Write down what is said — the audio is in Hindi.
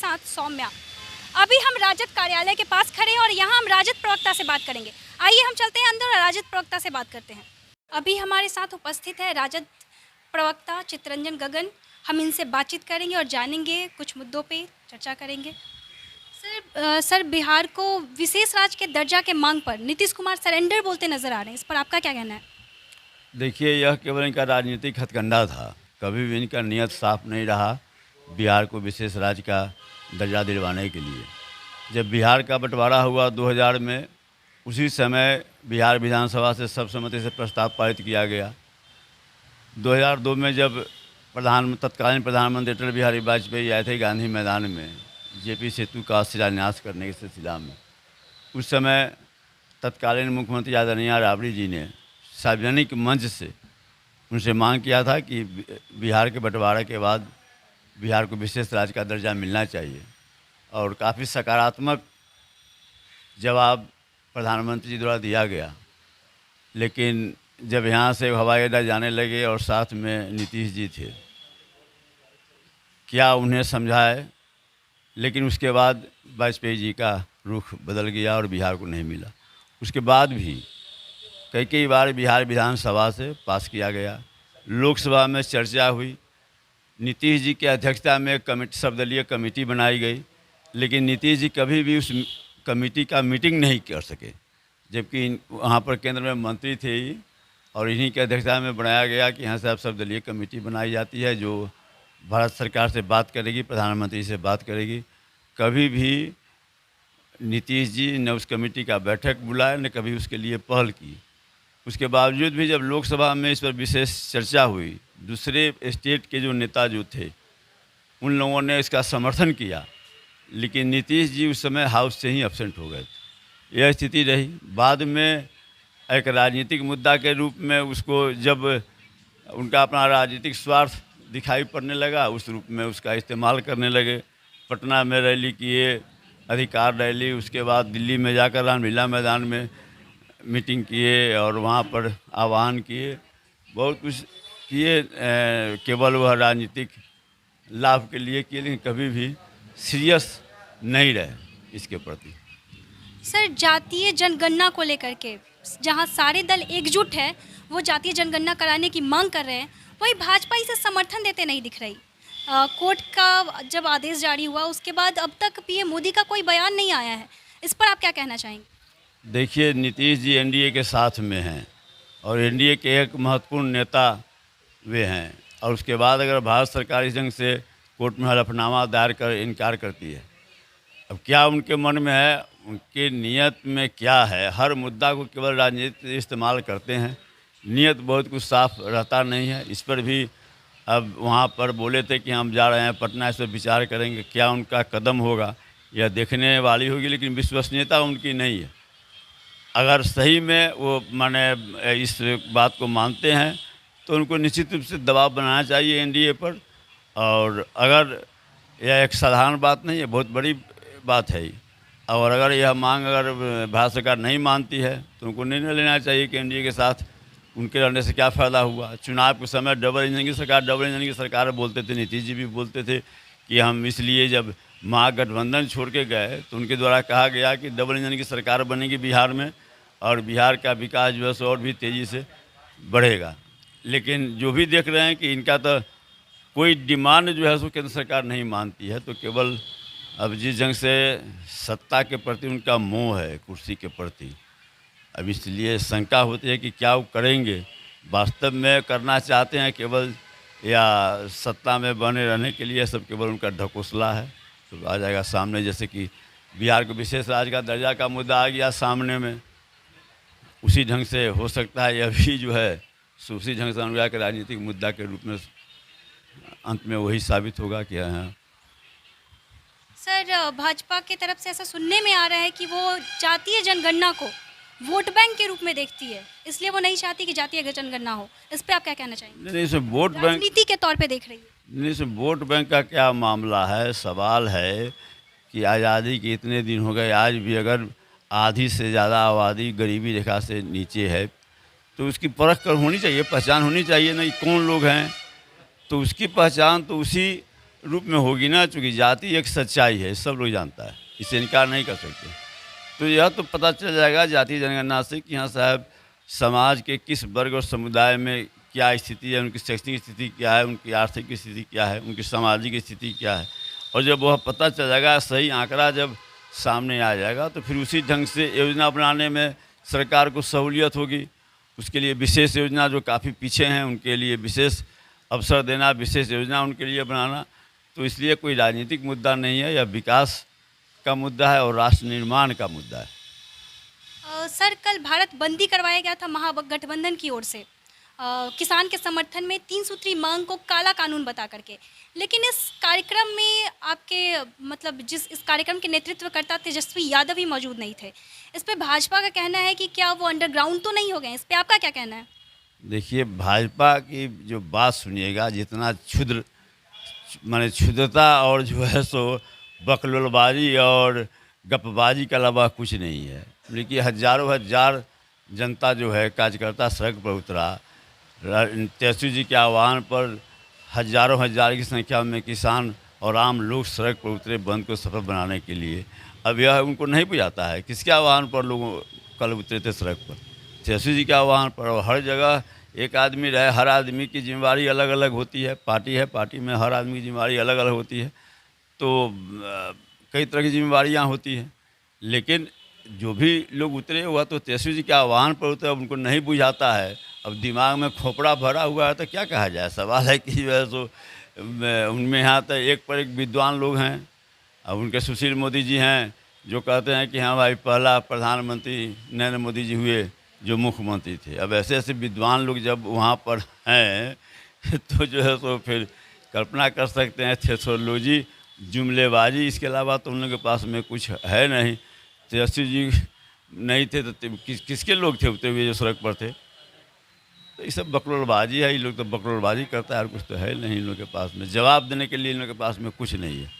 साथ सौम्या। अभी हम राजद कार्यालय के पास खड़े हैं और यहाँ हम राजद प्रवक्ता से बात करेंगे। आइए हम चलते हैं अंदर और राजद प्रवक्ता से बात करते हैं। अभी हमारे साथ उपस्थित है राजद प्रवक्ता चित्तरंजन गगन। हम इनसे बातचीत करेंगे और जानेंगे, कुछ मुद्दों पे चर्चा करेंगे। सर, बिहार को विशेष राज्य के दर्जा के मांग पर नीतीश कुमार सरेंडर बोलते नजर आ रहे हैं, इस पर आपका क्या कहना है? देखिए, यह केवल इनका राजनीतिक हथकंडा था। कभी भी इनका नियत साफ नहीं रहा बिहार को विशेष राज्य का दर्जा दिलवाने के लिए। जब बिहार का बंटवारा हुआ 2000 में, उसी समय बिहार विधानसभा से सर्वसम्मति से प्रस्ताव पारित किया गया। 2002 में जब तत्कालीन प्रधानमंत्री अटल बिहारी वाजपेयी आए थे गांधी मैदान में जेपी सेतु का शिलान्यास करने के सिलसिला में, उस समय तत्कालीन मुख्यमंत्री आदरणीय राबड़ी जी ने सार्वजनिक मंच से उनसे मांग किया था कि बिहार के बंटवारे के बाद बिहार को विशेष राज्य का दर्जा मिलना चाहिए, और काफ़ी सकारात्मक जवाब प्रधानमंत्री जी द्वारा दिया गया। लेकिन जब यहाँ से हवाई अड्डा जाने लगे और साथ में नीतीश जी थे, क्या उन्हें समझाए, लेकिन उसके बाद वाजपेयी जी का रुख बदल गया और बिहार को नहीं मिला। उसके बाद भी कई बार बिहार विधानसभा से पास किया गया, लोकसभा में चर्चा हुई, नीतीश जी की अध्यक्षता में सर्वदलीय कमेटी बनाई गई, लेकिन नीतीश जी कभी भी उस कमेटी का मीटिंग नहीं कर सके, जबकि वहाँ पर केंद्र में मंत्री थे ही, और इन्हीं की अध्यक्षता में बनाया गया कि यहाँ से अब सर्वदलीय कमेटी बनाई जाती है जो भारत सरकार से बात करेगी, प्रधानमंत्री से बात करेगी। कभी भी नीतीश जी ने उस कमेटी का बैठक बुलाया, न कभी उसके लिए पहल की। उसके बावजूद भी जब लोकसभा में इस पर विशेष चर्चा हुई, दूसरे स्टेट के जो नेता जो थे उन लोगों ने इसका समर्थन किया, लेकिन नीतीश जी उस समय हाउस से ही एब्सेंट हो गए थे। यह स्थिति रही। बाद में एक राजनीतिक मुद्दा के रूप में उसको जब उनका अपना राजनीतिक स्वार्थ दिखाई पड़ने लगा, उस रूप में उसका इस्तेमाल करने लगे। पटना में रैली किए, अधिकार रैली, उसके बाद दिल्ली में जाकर रामलीला मैदान में मीटिंग किए और वहाँ पर आह्वान किए, बहुत कुछ किए। केवल वह राजनीतिक लाभ के लिए किए, लेकिन कभी भी सीरियस नहीं रहे इसके प्रति। सर, जातीय जनगणना को लेकर के जहां सारे दल एकजुट है, वो जातीय जनगणना कराने की मांग कर रहे हैं, वही भाजपा इसे समर्थन देते नहीं दिख रही। कोर्ट का जब आदेश जारी हुआ उसके बाद अब तक पीएम मोदी का कोई बयान नहीं आया है, इस पर आप क्या कहना चाहेंगे? देखिए, नीतीश जी एनडीए के साथ में हैं और एनडीए के एक महत्वपूर्ण नेता वे हैं, और उसके बाद अगर भारत सरकार इस ढंग से कोर्ट में हलफनामा दायर कर इनकार करती है, अब क्या उनके मन में है, उनके नियत में क्या है? हर मुद्दा को केवल राजनीति इस्तेमाल करते हैं, नियत बहुत कुछ साफ रहता नहीं है। इस पर भी अब वहाँ पर बोले थे कि हम जा रहे हैं पटना, इस पर विचार करेंगे। क्या उनका कदम होगा यह देखने वाली होगी, लेकिन विश्वसनीयता उनकी नहीं है। अगर सही में वो माने इस बात को मानते हैं तो उनको निश्चित रूप से दबाव बनाना चाहिए एनडीए पर, और अगर यह एक साधारण बात नहीं है, बहुत बड़ी बात है। और अगर यह मांग अगर भारत सरकार नहीं मानती है तो उनको निर्णय लेना चाहिए कि एनडीए के साथ उनके रहने से क्या फ़ायदा हुआ। चुनाव के समय डबल इंजन की सरकार बोलते थे, नीतीश जी भी बोलते थे कि हम इसलिए जब महागठबंधन छोड़ के गए तो उनके द्वारा कहा गया कि डबल इंजन की सरकार बनेगी बिहार में और बिहार का विकास जो है और भी तेज़ी से बढ़ेगा। लेकिन जो भी देख रहे हैं कि इनका तो कोई डिमांड जो है उसको केंद्र सरकार नहीं मानती है, तो केवल अब जिस ढंग से सत्ता के प्रति उनका मोह है, कुर्सी के प्रति, अब इसलिए शंका होती है कि क्या वो करेंगे, वास्तव में करना चाहते हैं केवल, या सत्ता में बने रहने के लिए सब केवल उनका ढकोसला है। तो आ जाएगा सामने, जैसे कि बिहार को विशेष राज्य का दर्जा का मुद्दा आ गया सामने में, उसी ढंग से हो सकता है यह भी जो है उसी ढंग से अनुराग के राजनीतिक मुद्दा के रूप में अंत में वही साबित होगा कि हाँ। सर, भाजपा की तरफ से ऐसा सुनने में आ रहा है कि वो जातीय जनगणना को वोट बैंक के रूप में देखती है, इसलिए वो नहीं चाहती कि जातीय जनगणना हो। इस पे आप क्या कहना चाहेंगे? नहीं, इसमें वोट बैंक राजनीति के तौर पे देख रही है। नहीं, इसमें वोट बैंक का क्या मामला है? सवाल है कि आज़ादी के इतने दिन हो गए, आज भी अगर आधी से ज़्यादा आबादी गरीबी रेखा से नीचे है तो उसकी परख कर होनी चाहिए, पहचान होनी चाहिए, नहीं कौन लोग हैं, तो उसकी पहचान तो उसी रूप में होगी ना, चूँकि जाति एक सच्चाई है, सब लोग जानता है, इसे इनकार नहीं कर सकते। तो यह तो पता चल जाएगा जाति जनगणना से कि हाँ साहब, समाज के किस वर्ग और समुदाय में क्या स्थिति है, उनकी शैक्षणिक स्थिति क्या है, उनकी आर्थिक स्थिति क्या है, उनकी सामाजिक स्थिति क्या है। और जब वह पता चल जाएगा, सही आंकड़ा जब सामने आ जाएगा, तो फिर उसी ढंग से योजना बनाने में सरकार को सहूलियत होगी। उसके लिए विशेष योजना, जो काफ़ी पीछे हैं उनके लिए विशेष अवसर देना, विशेष योजना उनके लिए बनाना। तो इसलिए कोई राजनीतिक मुद्दा नहीं है, यह विकास का मुद्दा है और राष्ट्र निर्माण का मुद्दा है। सर, कल भारत बंदी करवाया गया था महागठबंधन की ओर से किसान के समर्थन में 3 सूत्री मांग को काला कानून बता करके। लेकिन इस कार्यक्रम में आपके मतलब इस कार्यक्रम के नेतृत्वकर्ता तेजस्वी यादव भी मौजूद नहीं थे। इस पे भाजपा का कहना है कि क्या वो अंडरग्राउंड तो नहीं हो गए? इस पे आपका क्या कहना है? देखिए, भाजपा की जो बात सुनिएगा, जितना क्षुद्र माने क्षुद्रता और जो है सो बकलोलबाजी और गपबाजी के अलावा कुछ नहीं है। देखिए, हज़ारों हज़ार जनता जो है, कार्यकर्ता सड़क पर उतरा। तेजस्वी जी के आह्वान पर हज़ारों हज़ार की संख्या में किसान और आम लोग सड़क पर उतरे बंद को सफल बनाने के लिए। अब यह उनको नहीं बुझाता है किसके आह्वान पर लोग कल उतरे थे सड़क पर? तेजस्वी जी के आह्वान पर। और हर जगह एक आदमी रहे, हर आदमी की जिम्मेवारी अलग अलग होती है। पार्टी है, पार्टी में हर आदमी की जिम्मेवारी अलग अलग होती है। तो कई तरह की जिम्मेवारियाँ होती हैं, लेकिन जो भी लोग उतरे हुआ तो तेजस्वी जी के आह्वान पर उतरे। अब उनको नहीं बुझाता है, अब दिमाग में खोपड़ा भरा हुआ है, तो क्या कहा जाए। सवाल है कि जो है सो उनमें यहाँ तो एक पर एक विद्वान लोग हैं। अब उनके सुशील मोदी जी हैं, जो कहते हैं कि हाँ भाई, पहला प्रधानमंत्री नरेंद्र मोदी जी हुए जो मुख्यमंत्री थे। अब ऐसे ऐसे विद्वान लोग जब वहाँ पर हैं तो जो है सो फिर कल्पना कर सकते हैं, थ्योसोलॉजी, जुमलेबाजी, इसके अलावा तो उन लोगों के पास में कुछ है नहीं। तेजस्वी जी नहीं थे तो किसके लोग थे उतरे हुए जो सड़क पर थे? तो ये सब बकलोलबाजी है। ये लोग तो बकलोलबाजी करता है, और कुछ तो है नहीं इन लोगों के पास में। जवाब देने के लिए इन लोगों के पास में कुछ नहीं है।